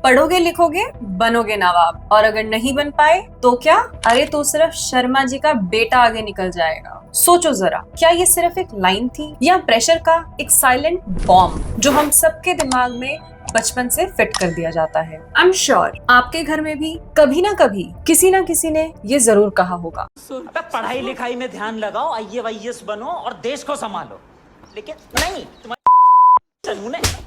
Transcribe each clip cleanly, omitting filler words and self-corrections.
पढ़ोगे लिखोगे बनोगे नवाब, और अगर नहीं बन पाए तो क्या? अरे तो सिर्फ शर्मा जी का बेटा आगे निकल जाएगा। सोचो जरा, क्या ये सिर्फ एक लाइन थी या प्रेशर का एक साइलेंट बॉम्ब जो हम सबके दिमाग में बचपन से फिट कर दिया जाता है? आई एम श्योर आपके घर में भी कभी ना कभी किसी ना किसी ने ये जरूर कहा होगा, अबे पढ़ाई लिखाई में ध्यान लगाओ, IAS बनो और देश को संभालो। लेकिन नहीं, तुम्हारे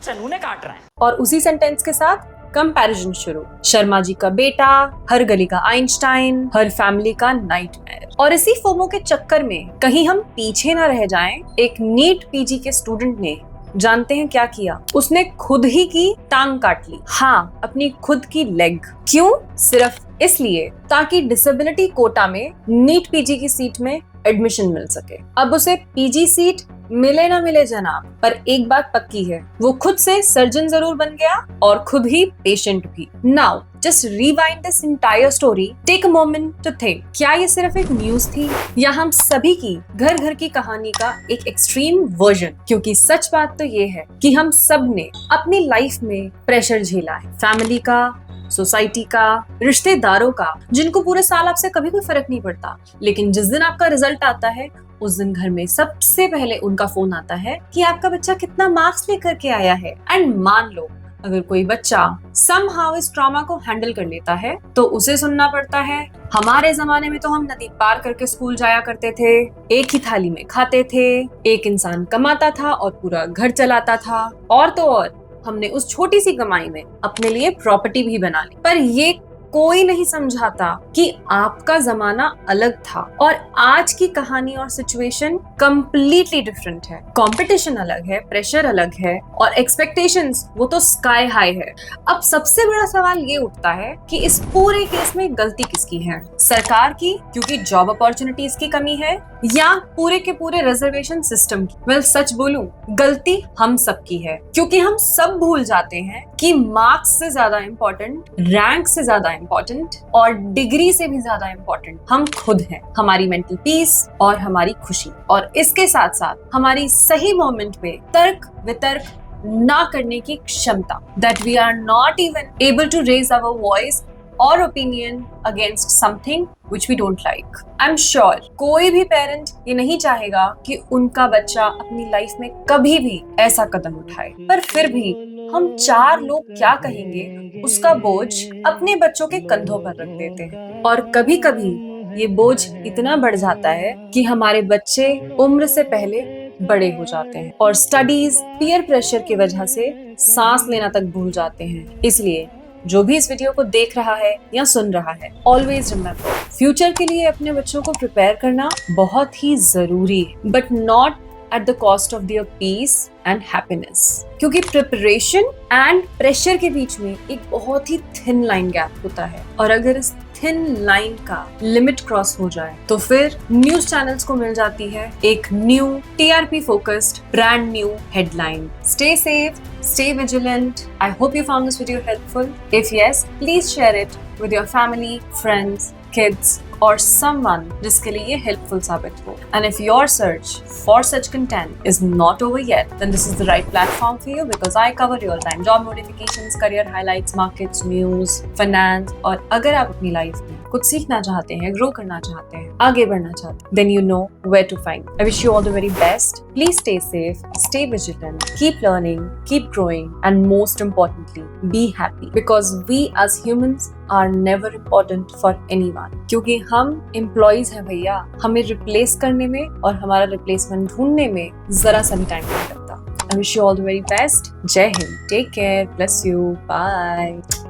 चनूने काट रहे हैं। और उसी सेंटेंस के साथ कंपैरिजन शुरू। शर्मा जी का बेटा, हर गली का आइंस्टाइन, हर फैमिली का नाइटमेयर। और इसी फोमो के चक्कर में कहीं हम पीछे ना रह जाएं, एक नीट PG के स्टूडेंट ने जानते हैं क्या किया? उसने खुद ही की टांग काट ली। हाँ, अपनी खुद की लेग। क्यों? सिर्फ इसलिए ताकि डिसेबिलिटी कोटा में नीट PG की सीट में एडमिशन मिल सके। अब उसे PG सीट मिले ना मिले जनाब, पर एक बात पक्की है, वो खुद से सर्जन जरूर बन गया और खुद ही पेशेंट भी। Now just rewind this entire story, take a moment to think, क्या ये सिर्फ एक न्यूज थी या हम सभी की घर घर की कहानी का एक एक्सट्रीम वर्जन? क्योंकि सच बात तो ये है कि हम सब ने अपनी लाइफ में प्रेशर झेला है, फैमिली का, सोसाइटी का, रिश्तेदारों का, जिनको पूरे साल आपसे कभी कोई फर्क नहीं पड़ता, लेकिन जिस दिन आपका रिजल्ट आता है उस दिन घर में सबसे पहले उनका फोन आता है कि आपका बच्चा कितना मार्क्स लेकर के आया है। एंड मान लो अगर कोई बच्चा समहाउ इस ट्रॉमा को हैंडल कर लेता है तो उसे सुनना पड़ता है, हमारे जमाने में तो हम नदी पार करके स्कूल जाया करते थे, एक ही थाली में खाते थे, एक इंसान कमाता था और पूरा घर चलाता था, और तो और हमने उस छोटी सी कमाई में अपने लिए प्रॉपर्टी भी बना ली। पर ये कोई नहीं समझाता कि आपका जमाना अलग था और आज की कहानी और सिचुएशन कंप्लीटली डिफरेंट है। कंपटीशन अलग है, प्रेशर अलग है और एक्सपेक्टेशंस वो तो स्काई हाई है। अब सबसे बड़ा सवाल ये उठता है कि इस पूरे केस में गलती किसकी है? सरकार की, क्योंकि जॉब अपॉर्चुनिटीज की कमी है, या पूरे के पूरे रिजर्वेशन सिस्टम की? वेल, सच बोलूं, गलती हम सबकी है, क्योंकि हम सब भूल जाते हैं कि मार्क्स से ज्यादा इम्पोर्टेंट, रैंक से ज्यादा इम्पोर्टेंट और डिग्री से भी ज्यादा इम्पोर्टेंट हम खुद हैं, हमारी मेंटल पीस और हमारी खुशी, और इसके साथ साथ हमारी सही मोमेंट पे तर्क वितर्क ना करने की क्षमता, that we are not even able to raise our voice or opinion against something which we don't like. I'm sure कोई भी पेरेंट ये नहीं चाहेगा कि उनका बच्चा अपनी लाइफ में कभी भी ऐसा कदम उठाए, पर फिर भी हम चार लोग क्या कहेंगे उसका बोझ अपने बच्चों के कंधों पर रख देते हैं। और कभी कभी ये बोझ इतना बढ़ जाता है कि हमारे बच्चे उम्र से पहले बड़े हो जाते हैं और स्टडीज, पीयर प्रेशर की वजह से सांस लेना तक भूल जाते हैं। इसलिए जो भी इस वीडियो को देख रहा है या सुन रहा है, ऑलवेज रिमेंबर, फ्यूचर के लिए अपने बच्चों को प्रिपेयर करना बहुत ही जरूरी है, but not at the cost of their peace and happiness. क्योंकि प्रिपरेशन एंड प्रेशर के बीच में एक बहुत ही थिन लाइन गैप होता है, और अगर इस थिन लाइन का लिमिट क्रॉस हो जाए तो फिर न्यूज चैनल्स को मिल जाती है एक new TRP focused brand new headline. Stay safe, stay vigilant. I hope you found this video helpful. If yes, please share it with your family, friends, kids or someone जिसके लिए ये helpful साबित हो. And if your search for such content is not over yet, then this is the right platform for you, because I cover real-time job notifications, career highlights, markets, news, finance, और अगर आप अपनी life में कुछ सीखना चाहते हैं, grow करना चाहते हैं, आगे बढ़ना चाहते हैं, then you know where to find. I wish you all the very best. Please stay safe, stay vigilant, keep learning, keep growing, and most importantly, be happy, because we as humans are never important for anyone. क्योंकि हम employees हैं भैया, हमें replace करने में और हमारा replacement ढूंढने में जरा सा भी टाइम नहीं लगता। I wish you all the very best. Jai Hind. Take care. Bless you. Bye.